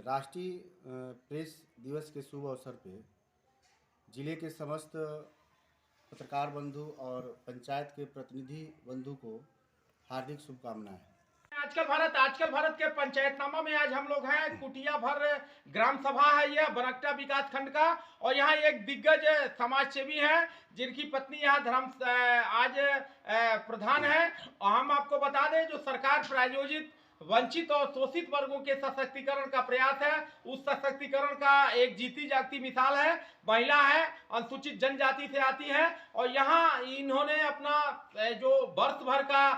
राष्ट्रीय प्रेस दिवस के शुभ अवसर पे जिले के समस्त पत्रकार बंधु और पंचायत के प्रतिनिधि बंधु को हार्दिक शुभकामनाएं। आजकल भारत के पंचायतनामा में आज हम लोग हैं। कुटिया भर ग्राम सभा है यह बनकटा विकास खंड का, और यहाँ एक दिग्गज समाज सेवी हैं जिनकी पत्नी यहाँ धर्म आज प्रधान है। और हम आपको बता दें, जो सरकार प्रायोजित वंचित और शोषित वर्गों के सशक्तिकरण का प्रयास है, उस सशक्तिकरण का एक जीती जागती मिसाल है। महिला है, अनुसूचित जनजाति से आती है, और यहाँ इन्होंने अपना जो वर्ष भर का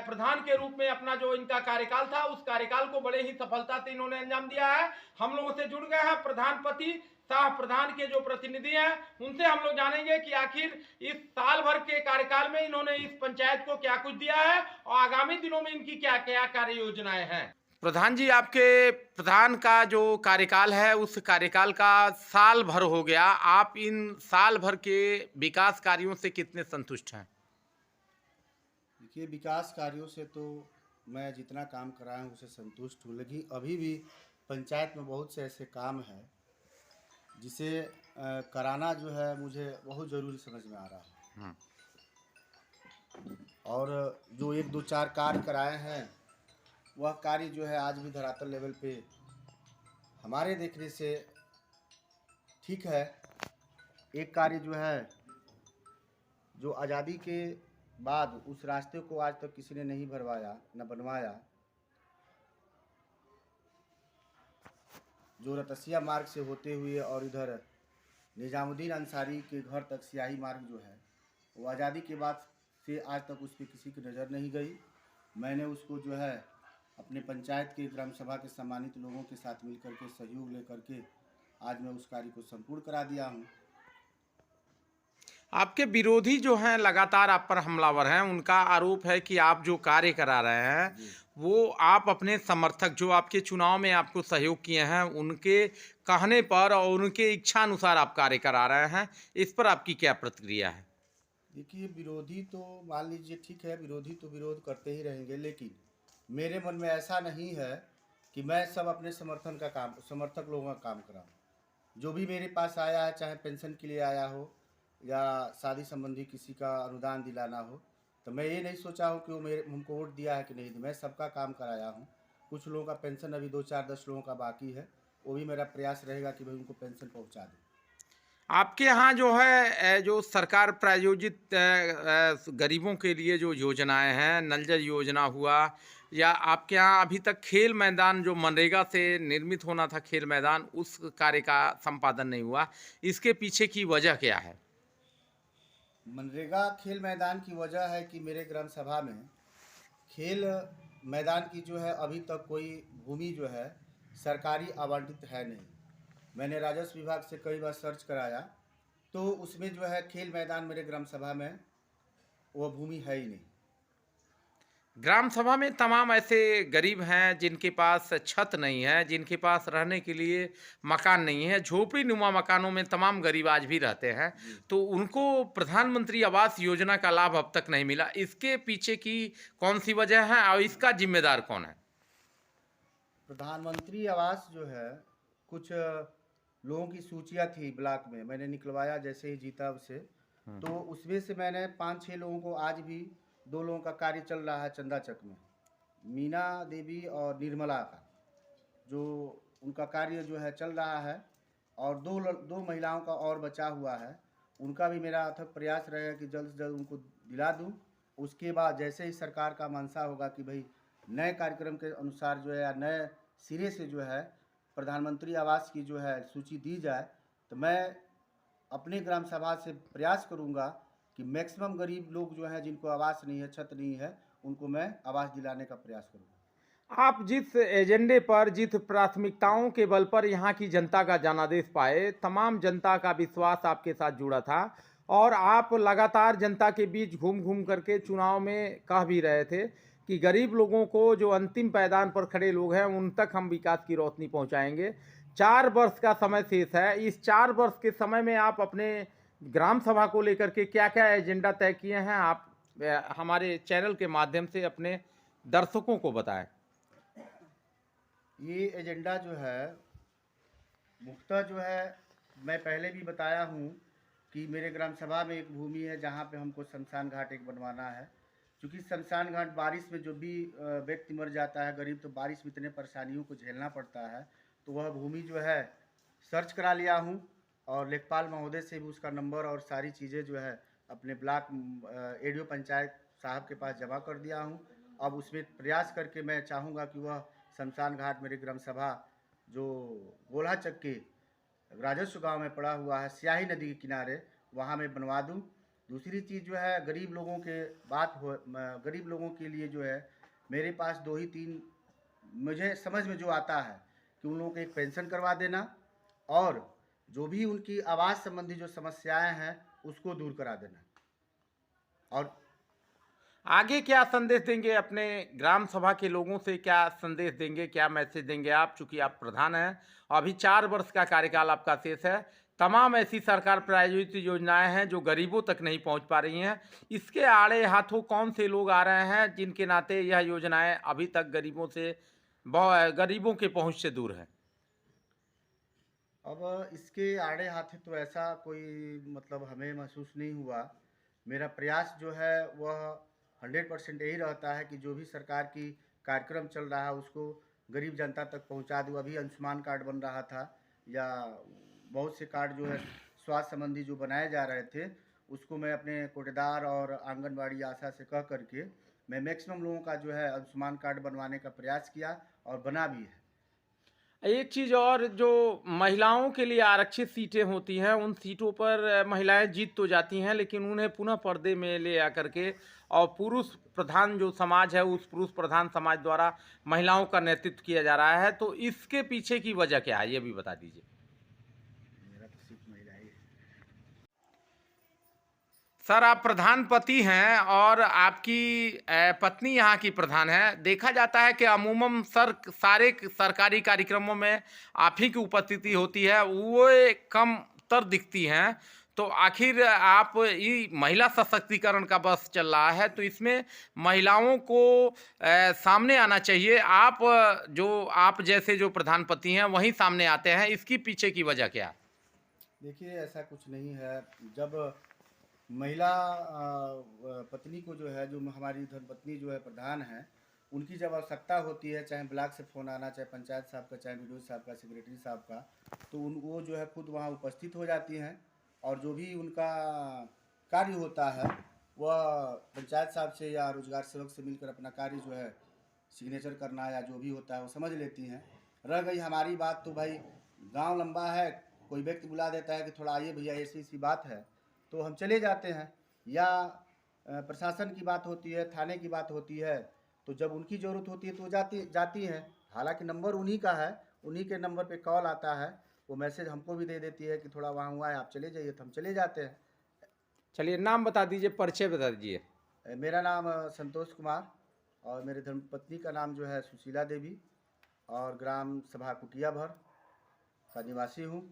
प्रधान के रूप में अपना जो इनका कार्यकाल था, उस कार्यकाल को बड़े ही सफलता से इन्होंने अंजाम दिया है। हम लोगों से जुड़ गए हैं प्रधानपति सह प्रधान के जो प्रतिनिधि हैं, उनसे हम लोग जानेंगे कि आखिर इस साल भर के कार्यकाल में इन्होंने इस पंचायत को क्या कुछ दिया है और आगामी दिनों में इनकी क्या क्या कार्य योजनाएं हैं। प्रधान जी, आपके प्रधान का जो कार्यकाल है, उस कार्यकाल का साल भर हो गया। आप इन साल भर के विकास कार्यों से कितने संतुष्ट हैं? देखिए, विकास कार्यों से तो मैं जितना काम कराया हूँ उसे संतुष्ट हूँ, लेकिन अभी भी पंचायत में बहुत से ऐसे काम हैं जिसे कराना जो है मुझे बहुत ज़रूरी समझ में आ रहा है। और जो एक दो चार कार्य कराए हैं, वह कार्य जो है आज भी धरातल लेवल पे हमारे देखने से ठीक है। एक कार्य जो है, जो आज़ादी के बाद उस रास्ते को आज तक किसी ने नहीं भरवाया न बनवाया, जो रतसिया मार्ग से होते हुए और इधर निजामुद्दीन अंसारी के घर तक सियाही मार्ग जो है, वो आज़ादी के बाद से आज तक उस पर किसी की नज़र नहीं गई। मैंने उसको जो है अपने पंचायत के ग्राम सभा के सम्मानित लोगों के साथ मिलकर के सहयोग लेकर के आज मैं उस कार्य को संपूर्ण करा दिया हूँ। आपके विरोधी जो हैं लगातार आप पर हमलावर हैं, उनका आरोप है कि आप जो कार्य करा रहे हैं वो आप अपने समर्थक जो आपके चुनाव में आपको सहयोग किए हैं उनके कहने पर और उनके इच्छा अनुसार आप कार्य करा रहे हैं। इस पर आपकी क्या प्रतिक्रिया है? देखिए, विरोधी तो मान लीजिए ठीक है, विरोधी तो विरोध करते ही रहेंगे, लेकिन मेरे मन में ऐसा नहीं है कि मैं सब अपने समर्थक लोगों का काम कराऊँ। जो भी मेरे पास आया है, चाहे पेंशन के लिए आया हो या शादी संबंधी किसी का अनुदान दिलाना हो, तो मैं ये नहीं सोचा हूँ कि वो हमको वोट दिया है कि नहीं दिया। मैं सबका काम कराया हूँ। कुछ लोगों का पेंशन अभी 2 4 10 लोगों का बाकी है, वो भी मेरा प्रयास रहेगा कि भाई उनको पेंशन पहुँचा दूँ। आपके यहाँ जो है जो सरकार प्रायोजित गरीबों के लिए जो योजनाएं हैं, नल जल योजना हुआ, या आपके यहाँ अभी तक खेल मैदान जो मनरेगा से निर्मित होना था खेल मैदान, उस कार्य का संपादन नहीं हुआ, इसके पीछे की वजह क्या है? मनरेगा खेल मैदान की वजह है कि मेरे ग्राम सभा में खेल मैदान की जो है अभी तक कोई भूमि जो है सरकारी आवंटित है नहीं। मैंने राजस्व विभाग से कई बार सर्च कराया, तो उसमें जो है खेल मैदान मेरे ग्राम सभा में वो भूमि है ही नहीं। ग्राम सभा में तमाम ऐसे गरीब हैं जिनके पास छत नहीं है, जिनके पास रहने के लिए मकान नहीं है, झोपड़ी नुमा मकानों में तमाम गरीब आज भी रहते हैं, तो उनको प्रधानमंत्री आवास योजना का लाभ अब तक नहीं मिला। इसके पीछे की कौन सी वजह है और इसका जिम्मेदार कौन है? प्रधानमंत्री आवास जो है, कुछ लोगों की सूचियाँ थी ब्लॉक में, मैंने निकलवाया जैसे ही जीता उसे, तो उसमें से मैंने 5-6 लोगों को, आज भी 2 लोगों का कार्य चल रहा है चंदाचक में, मीना देवी और निर्मला का, जो उनका कार्य जो है चल रहा है, और दो महिलाओं का और बचा हुआ है। उनका भी मेरा अथक प्रयास रहेगा कि जल्द से जल्द उनको दिला दूँ। उसके बाद जैसे ही सरकार का मंशा होगा कि भाई नए कार्यक्रम के अनुसार जो है, या नए सिरे से जो है प्रधानमंत्री आवास की जो है सूची दी जाए, तो मैं अपने ग्राम सभा से प्रयास करूंगा कि मैक्सिमम गरीब लोग जो हैं, जिनको आवास नहीं है, छत नहीं है, उनको मैं आवास दिलाने का प्रयास करूंगा। आप जिस एजेंडे पर, जिस प्राथमिकताओं के बल पर यहाँ की जनता का जनादेश पाए, तमाम जनता का विश्वास आपके साथ जुड़ा था, और आप लगातार जनता के बीच घूम घूम करके चुनाव में कह भी रहे थे कि गरीब लोगों को, जो अंतिम पायदान पर खड़े लोग हैं, उन तक हम विकास की रोशनी पहुँचाएंगे। 4 वर्ष का समय शेष है। इस 4 वर्ष के समय में आप अपने ग्राम सभा को लेकर के क्या क्या एजेंडा तय किए हैं, आप हमारे चैनल के माध्यम से अपने दर्शकों को बताएं। ये एजेंडा जो है मुख्यतः जो है, मैं पहले भी बताया हूँ कि मेरे ग्राम सभा में एक भूमि है जहाँ पे हमको शमशान घाट एक बनवाना है। क्योंकि शमशान घाट बारिश में जो भी व्यक्ति मर जाता है गरीब, तो बारिश में इतने परेशानियों को झेलना पड़ता है। तो वह भूमि जो है सर्च करा लिया हूँ, और लेखपाल महोदय से भी उसका नंबर और सारी चीज़ें जो है अपने ब्लॉक एडीओ पंचायत साहब के पास जमा कर दिया हूँ। अब उसमें प्रयास करके मैं चाहूँगा कि वह शमशान घाट मेरे ग्राम सभा जो गोल्हा चक के राजस्व गांव में पड़ा हुआ है, स्याही नदी के किनारे, वहाँ मैं बनवा दूँ। दूसरी चीज़ जो है, गरीब लोगों के गरीब लोगों के लिए जो है, मेरे पास 2 ही 3 मुझे समझ में जो आता है कि उन लोगों को एक पेंशन करवा देना, और जो भी उनकी आवास संबंधी जो समस्याएं हैं उसको दूर करा देना। और आगे क्या संदेश देंगे अपने ग्राम सभा के लोगों से, क्या संदेश देंगे, क्या मैसेज देंगे आप? चूंकि आप प्रधान हैं, अभी 4 वर्ष का कार्यकाल आपका शेष है, तमाम ऐसी सरकार प्रायोजित योजनाएं हैं जो गरीबों तक नहीं पहुंच पा रही हैं। इसके आड़े हाथों कौन से लोग आ रहे हैं जिनके नाते यह योजनाएं अभी तक गरीबों के पहुंच से दूर है? अब इसके आड़े हाथे तो ऐसा कोई मतलब हमें महसूस नहीं हुआ। मेरा प्रयास जो है वह 100% यही रहता है कि जो भी सरकार की कार्यक्रम चल रहा है उसको गरीब जनता तक पहुंचा दूँ। अभी आयुष्मान कार्ड बन रहा था, या बहुत से कार्ड जो है स्वास्थ्य संबंधी जो बनाए जा रहे थे, उसको मैं अपने कोटेदार और आंगनबाड़ी आशा से कह करके मैं मैक्सिमम लोगों का जो है आयुष्मान कार्ड बनवाने का प्रयास किया, और बना भी है। एक चीज़ और, जो महिलाओं के लिए आरक्षित सीटें होती हैं उन सीटों पर महिलाएं जीत तो जाती हैं, लेकिन उन्हें पुनः पर्दे में ले आकर के और पुरुष प्रधान जो समाज है उस पुरुष प्रधान समाज द्वारा महिलाओं का नेतृत्व किया जा रहा है। तो इसके पीछे की वजह क्या है, ये भी बता दीजिए। मेरा तो सिर्फ महिला ही है। सर, आप प्रधान पति हैं और आपकी पत्नी यहाँ की प्रधान है। देखा जाता है कि अमूमन सारे सरकारी कार्यक्रमों में आप ही की उपस्थिति होती है, वो कम तर दिखती हैं। तो आखिर आप ये महिला सशक्तिकरण का बस चल रहा है, तो इसमें महिलाओं को सामने आना चाहिए। आप जैसे जो प्रधान पति हैं वहीं सामने आते हैं, इसकी पीछे की वजह क्या है? देखिए, ऐसा कुछ नहीं है। जब महिला पत्नी को जो है, जो हमारी धर्मपत्नी जो है प्रधान है, उनकी जब आवश्यकता होती है, चाहे ब्लॉक से फ़ोन आना, चाहे पंचायत साहब का, चाहे वीडियो साहब का, सेक्रेटरी साहब का, तो वो जो है खुद वहाँ उपस्थित हो जाती हैं, और जो भी उनका कार्य होता है वह पंचायत साहब से या रोजगार सेवक से मिलकर अपना कार्य जो है सिग्नेचर करना या जो भी होता है वो समझ लेती हैं। रह गई हमारी बात, तो भाई गांव लंबा है, कोई व्यक्ति बुला देता है कि थोड़ा आइए भैया ऐसी ऐसी बात है, तो हम चले जाते हैं। या प्रशासन की बात होती है, थाने की बात होती है, तो जब उनकी ज़रूरत होती है तो वो जाती हैं। हालांकि नंबर उन्हीं का है, उन्हीं के नंबर पे कॉल आता है, वो मैसेज हमको भी दे देती है कि थोड़ा वहाँ हुआ है, आप चले जाइए, तो हम चले जाते हैं। चलिए, नाम बता दीजिए, परिचय बता दीजिए। मेरा नाम संतोष कुमार, और मेरे धर्मपत्नी का नाम जो है सुशीला देवी, और ग्राम सभा कुटिया भर का निवासी हूँ।